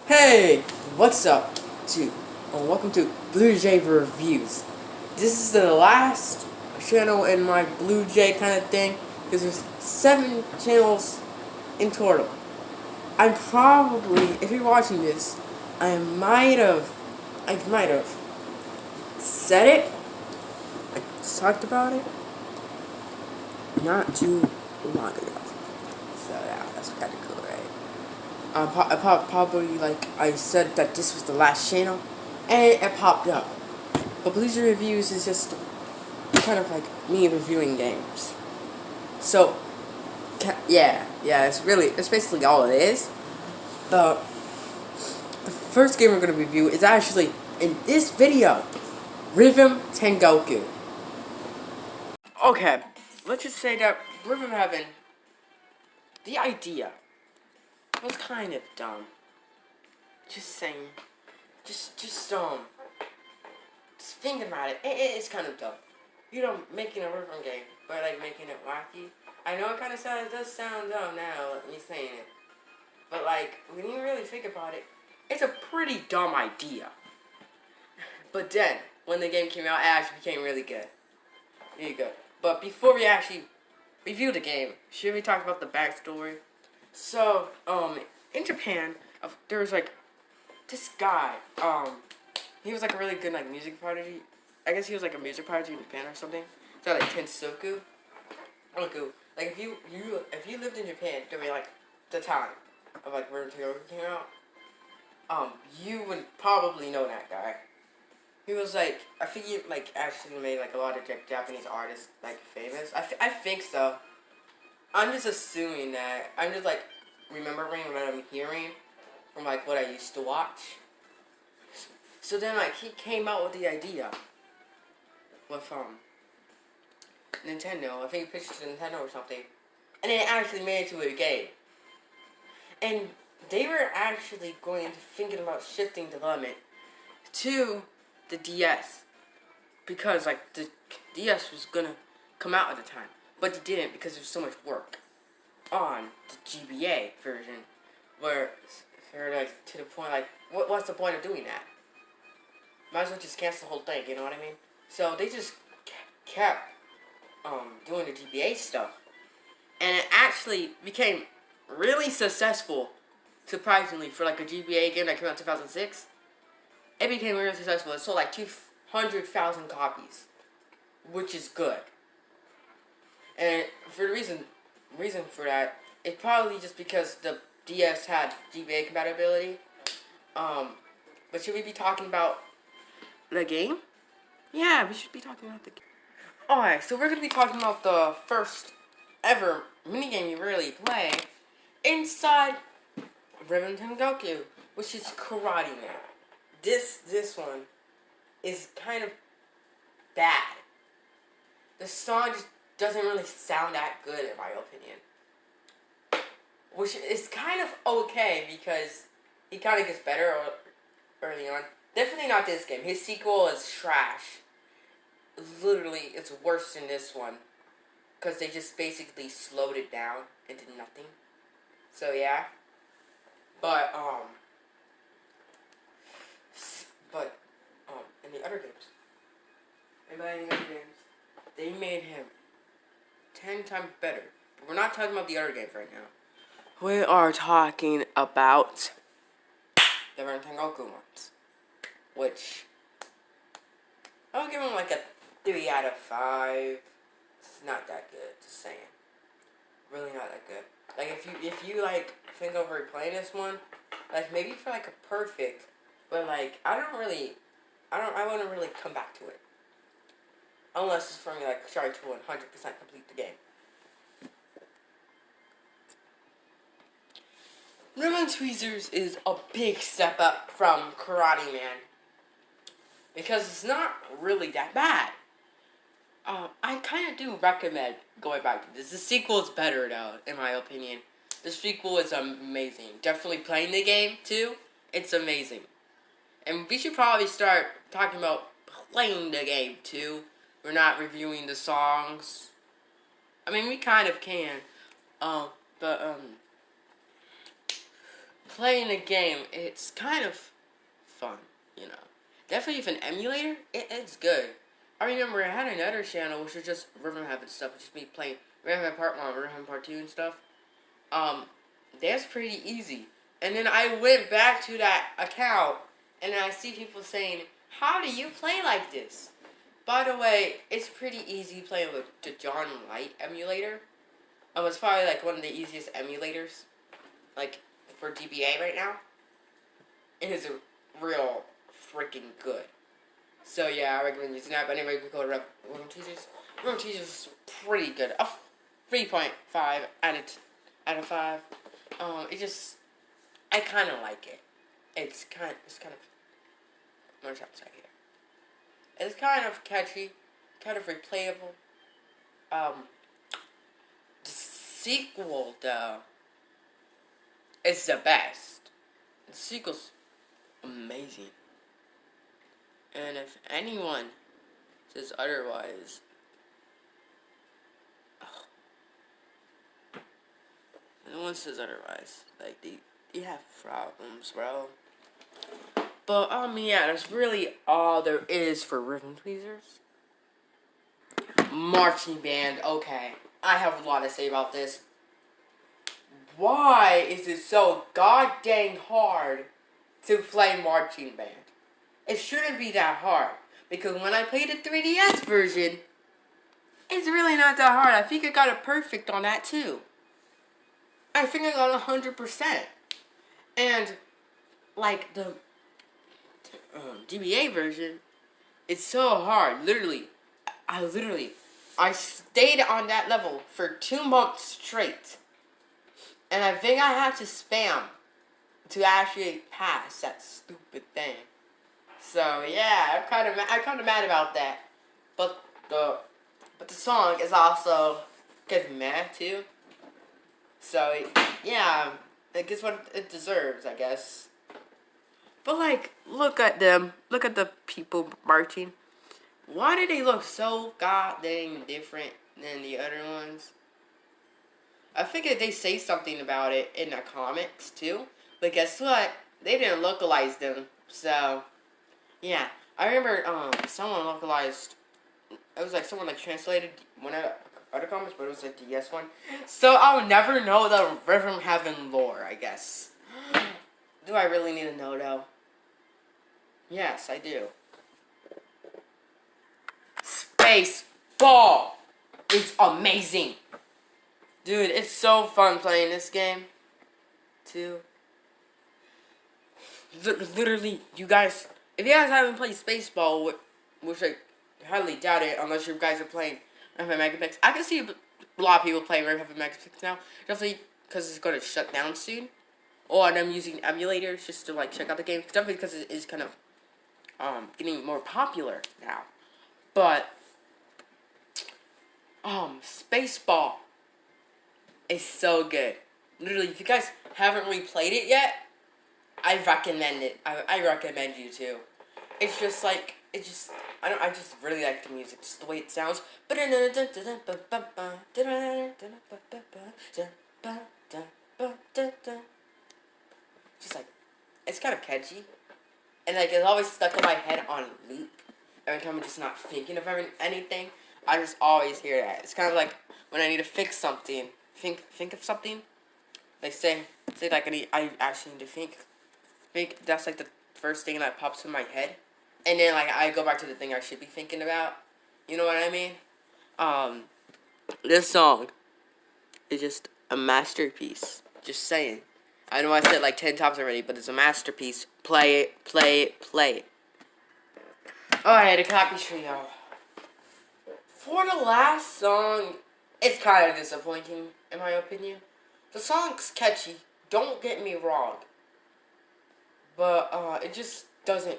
Hey, what's up, welcome to Blue Jay Reviews. This is the last channel in my Blue Jay kind of thing, because there's 7 channels in total. I'm probably, if you're watching this, I might have said it, I talked about it, not too long ago. So yeah, that's kind of cool, right? Probably like I said that this was the last channel, and it popped up. But Blizzard Reviews is just kind of like me reviewing games. So, yeah, it's basically all it is. The the first game we're gonna review is actually in this video, Rhythm Tengoku. Okay, let's just say that Rhythm Heaven, the idea was kind of dumb. Just saying, just thinking about it, it's kind of dumb. Making a rhythm game, but like making it wacky. I know it kind of does sound dumb now, me saying it. But like, when you really think about it, it's a pretty dumb idea. But then, when the game came out, it actually became really good. Really good. But before we actually review the game, should we talk about the backstory? So, in Japan, there was like, this guy, he was like a really good like music prodigy. I guess he was like a music prodigy in Japan or something. So like Tensoku. Tengoku. Like if you lived in Japan during like the time of like where Tengoku came out, you would probably know that guy. He was like, I think he like actually made like a lot of Japanese artists like famous. I think so. I'm just assuming that. I'm just like remembering what I'm hearing from like what I used to watch. So then like he came out with the idea with Nintendo. I think he pitched it to Nintendo or something, and it actually made it to a game. And they were actually thinking about shifting development to the DS, because like the DS was gonna come out at the time, but they didn't because there was so much work on the GBA version, where they're like to the point like, what's the point of doing that? Might as well just cancel the whole thing. You know what I mean? So they just kept doing the GBA stuff, and it actually became really successful. Surprisingly, for like a GBA game that came out in 2006, it became really successful. It sold like 200,000 copies, which is good. And for the reason for that, it's probably just because the DS had GBA compatibility. But should we be talking about the game? Yeah, we should be talking about the game. Alright, so we're gonna be talking about the first ever minigame you really play inside Rhythm Tengoku, which is Karate Man. This one is kind of bad. The song just doesn't really sound that good in my opinion. Which is kind of okay because he kind of gets better early on. Definitely not this game. His sequel is trash. Literally, it's worse than this one. Because they just basically slowed it down and did nothing. So yeah. But, in the other games. In the other games, they made him 10 times better. But we're not talking about the other games right now. We are talking about the Tengoku ones. Which, I'll give them like a 3 out of 5. It's not that good, just saying. Really not that good. Like if you like think over playing this one, like maybe for like a perfect, but like I wouldn't really come back to it. Unless it's for me like try to 100% complete the game. Lemon Tweezers is a big step up from Karate Man. Because it's not really that bad. I kind of do recommend going back to this. The sequel is better though, in my opinion. The sequel is amazing. Definitely playing the game too. It's amazing. And we should probably start talking about playing the game too. We're not reviewing the songs. I mean, we kind of can. But playing a game, it's kind of fun, you know. Definitely if an emulator, it's good. I remember I had another channel which was just Rhythm Heaven stuff, just me playing Rhythm Heaven Part 1, Rhythm Heaven Part 2 and stuff. That's pretty easy. And then I went back to that account, and I see people saying, how do you play like this? By the way, it's pretty easy playing with the John Light emulator. It's probably like one of the easiest emulators, like, for DBA right now. It is real freaking good. So yeah, I recommend using that. But anyway, we go to Rhythm Teasers. Rhythm Teasers is pretty good. A 3.5 out of 5. I kind of like it. It's kind of, what should I say here? It's kind of catchy, kind of replayable. The sequel, though, is the best. The sequel's amazing. And if anyone says otherwise, like, they have problems, bro. But, yeah, that's really all there is for Rhythm Tweezers. Marching band, okay. I have a lot to say about this. Why is it so goddamn hard to play marching band? It shouldn't be that hard. Because when I played the 3DS version, it's really not that hard. I think I got it perfect on that too. I think I got 100%. And, like, the GBA version, it's so hard. I stayed on that level for 2 months straight. And I think I had to spam to actually pass that stupid thing. So yeah, I'm kind of mad about that. But the song is also kind of mad too. So yeah, it gets what it deserves, I guess. But like, look at them. Look at the people marching. Why do they look so goddamn different than the other ones? I figured they say something about it in the comics too. But guess what? They didn't localize them. So yeah, I remember someone localized. It was like someone like translated one of the other comics, but it was like the DS one. So I'll never know the Rhythm Heaven lore, I guess. Do I really need to know though? Yes, I do. Space Ball! It's amazing! Dude, it's so fun playing this game, too. Literally, you guys, if you guys haven't played Spaceball, which I highly doubt it, unless you guys are playing Megapix, I can see a lot of people playing Megapix now, definitely because it's going to shut down soon, or them using emulators just to like check out the game, definitely because it is kind of getting more popular now. But Spaceball is so good. Literally, if you guys haven't replayed it yet, I recommend it. I recommend you to. It's just like, I just really like the music, just the way it sounds. Just like, it's kind of catchy. And like, it's always stuck in my head on loop. Every time I'm just not thinking of anything, I just always hear that. It's kind of like when I need to fix something, think of something. Like say like I actually need to think that's like the first thing that pops in my head, and then like I go back to the thing I should be thinking about. You know what I mean? This song is just a masterpiece. Just saying. I know I said it like 10 times already, but it's a masterpiece. Play it, play it, play it. Alright, a copy trio. For the last song, it's kind of disappointing, in my opinion. The song's catchy, don't get me wrong. But, it just doesn't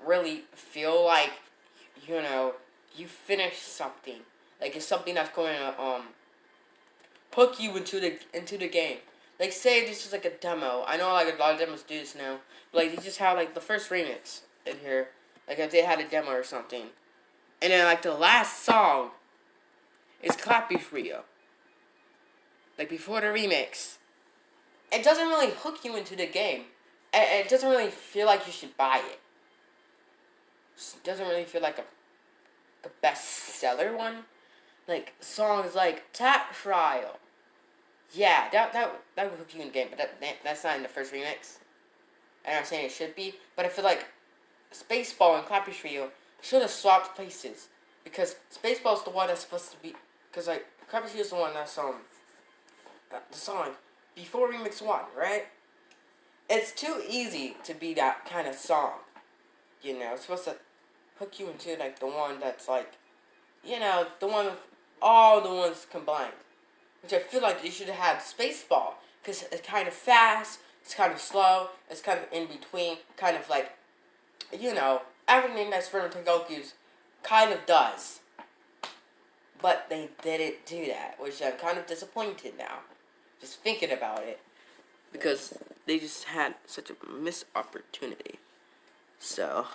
really feel like, you know, you finished something. Like, it's something that's going to, hook you into the game. Like, say this is like a demo. I know, like, a lot of demos do this now. But, like, they just have, like, the first remix in here. Like, if they had a demo or something. And then, like, the last song is Clappy Trio. Like, before the remix. it doesn't really hook you into the game. And it doesn't really feel like you should buy it. It doesn't really feel like a bestseller one. Like songs like Tap Trial. Yeah, that would hook you in the game, but that's not in the first remix. And I'm saying it should be, but I feel like Spaceball and Clappy Trio should have swapped places, because Spaceball is the one that's supposed to be, because like Clappy Trio is the one that's the song before Remix 1, right? It's too easy to be that kind of song, you know. It's supposed to hook you into like the one that's like, you know, the one with all the ones combined. Which I feel like you should have had Spaceball, because it's kind of fast, it's kind of slow, it's kind of in between, kind of like, you know, everything that's from Tengoku's kind of does. But they didn't do that, which I'm kind of disappointed now, just thinking about it, because they just had such a missed opportunity. So,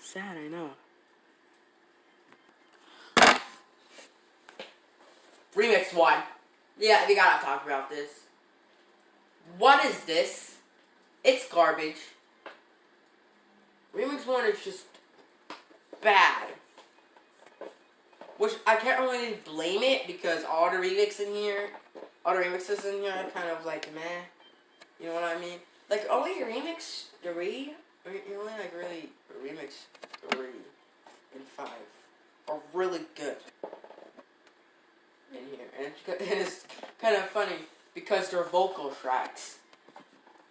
sad, I know. Remix 1. Yeah, we gotta talk about this. What is this? It's garbage. Remix 1 is just bad. Which I can't really blame it, because all the remixes in here are kind of like meh. You know what I mean? Like only remix 3, you only like really remix 3 and 5 are really good in here, and it's kind of funny because they're vocal tracks.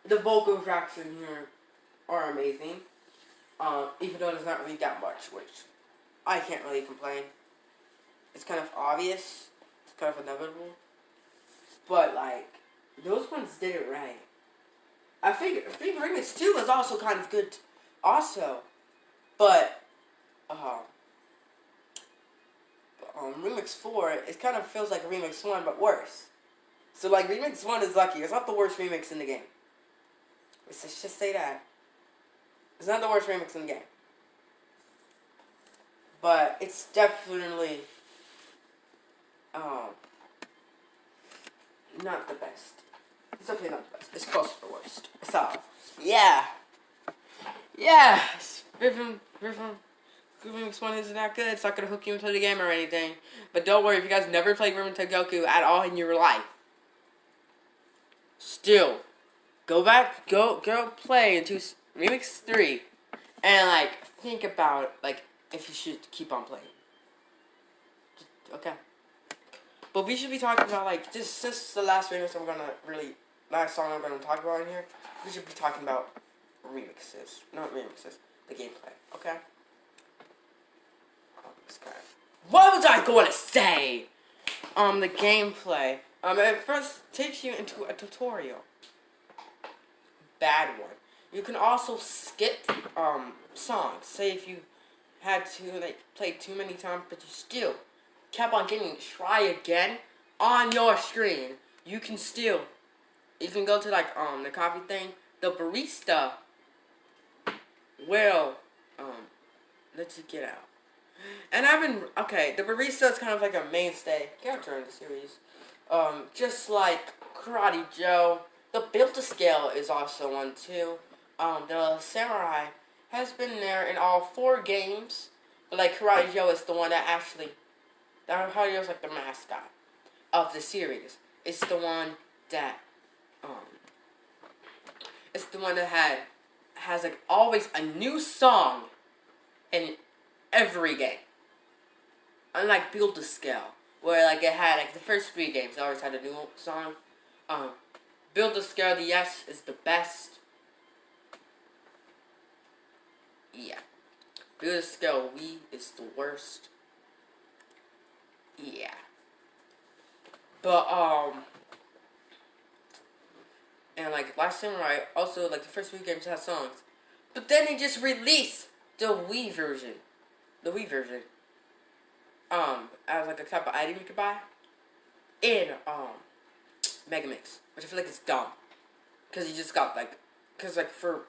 The vocal tracks in here are amazing, even though there's not really that much, which I can't really complain. It's kind of obvious, it's kind of inevitable, but like those ones did it right. I think Remix 2 is also kind of good, also, but Remix 4, it kind of feels like Remix 1, but worse. So, like, Remix 1 is lucky. It's not the worst remix in the game. Let's just say that. It's not the worst remix in the game. But it's definitely, not the best. It's definitely not the best. It's close to the worst. So, yeah. Yeah. Remix 1 isn't that good. It's not going to hook you into the game or anything. But don't worry, if you guys never played Tengoku at all in your life, still, go play into Remix 3 and, like, think about, like, if you should keep on playing. Okay. But we should be talking about, like, this is the last remix last song I'm going to talk about in here. We should be talking about remixes. Not remixes. The gameplay. Okay? What was I going to say? The gameplay. It first takes you into a tutorial. Bad one. You can also skip, songs. Say if you had to, like, play too many times, but you still kept on getting try again on your screen. You can go to, like, the coffee thing. The barista will, let you get out. And the barista is kind of like a mainstay character in the series. Just like Karate Joe. The Build-A-Scale is also one too. The Samurai has been there in all 4 games. But like Karate Joe is the one that Karate Joe is like the mascot of the series. It's the one that, has like always a new song in every game. Unlike Build-A-Scale, where like it had like the first 3 games, it always had a new song. Build-A-Scale DS is the best. Yeah. Build-A-Scale Wii is the worst. Yeah. But and like Last Samurai, also like the first 3 games had songs. But then they just released the Wii version. As like a type of item you could buy in Megamix, which I feel like is dumb, because you just got for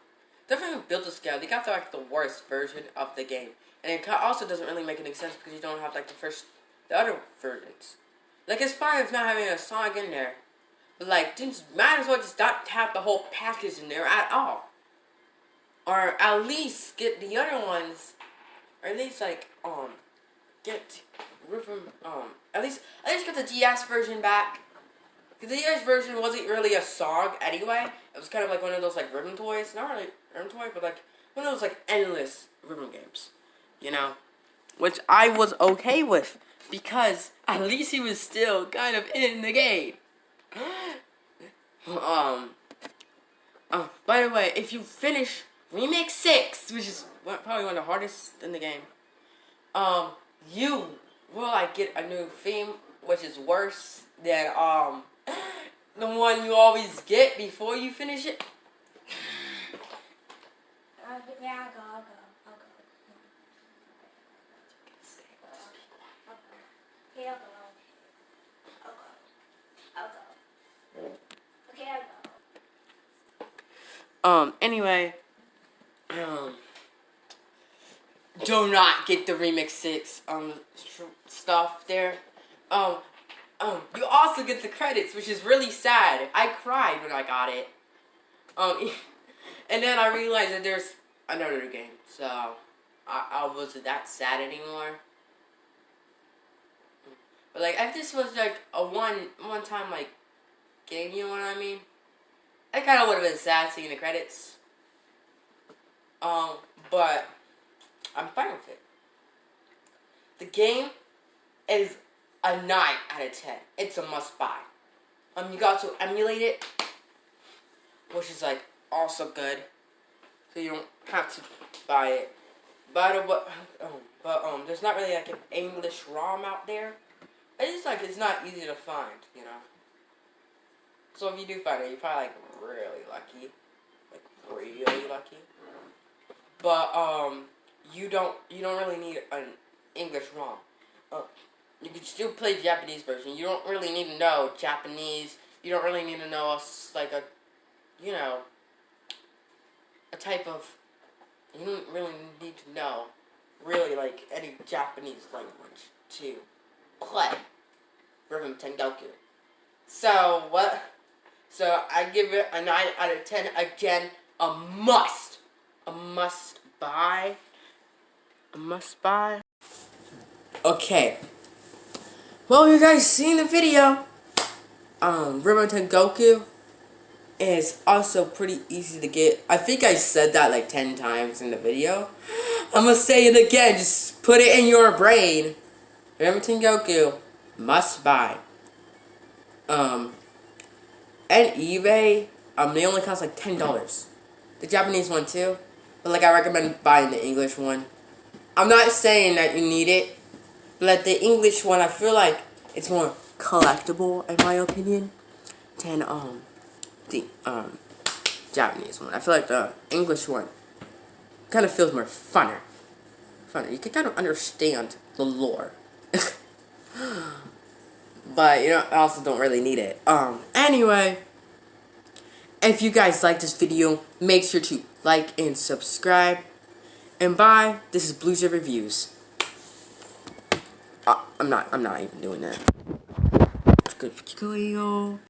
definitely Build-A-Scale, they got the worst version of the game, and it also doesn't really make any sense because you don't have like the other versions. Like it's fine if not having a song in there, But like, just might as well just not have the whole package in there at all. Or at least get the other ones, or at least like get Rhythm at least get the DS version back. Because the DS version wasn't really a song anyway. It was kind of like one of those like rhythm toys. Not really rhythm toy, but like one of those like endless rhythm games. You know? Which I was okay with. Because at least he was still kind of in the game. By the way, if you finish Remake 6, which is probably one of the hardest in the game, you will like get a new theme, which is worse than the one you always get before you finish it. Yeah, I'll go. Okay, I'll go. Okay, I'll go. Anyway, do not get the Remix 6, stuff there. You also get the credits, which is really sad. I cried when I got it. And then I realized that there's another game, so I wasn't that sad anymore. But like, if this was like a one time like game, you know what I mean? I kind of would have been sad seeing the credits. But I'm fine with it. The game is a 9 out of 10. It's a must buy. You got to emulate it, which is like also good, so you don't have to buy it. But there's not really like an English ROM out there. It's like it's not easy to find, you know. So if you do find it, you're probably like really lucky, But you don't really need an English ROM. You can still play the Japanese version. You don't really need to know Japanese. You don't really need to know like a, you know, a type of. You don't really need to know, really like any Japanese language to play Rhythm Tengoku. So what? So I give it a 9 out of 10. Again, a must buy. A must buy. Okay. Well, you guys seen the video. Rhythm Tengoku is also pretty easy to get. I think I said that like 10 times in the video. I'm gonna say it again. Just put it in your brain. Rhythm Tengoku must buy. At eBay, they only cost like $10. The Japanese one too, but like I recommend buying the English one. I'm not saying that you need it, but the English one I feel like it's more collectible in my opinion than the Japanese one. I feel like the English one kind of feels more funner. You can kind of understand the lore. But, you know, I also don't really need it. Anyway, if you guys like this video, make sure to like and subscribe. And bye. This is Blues Reviews. I'm not even doing that. Good for you.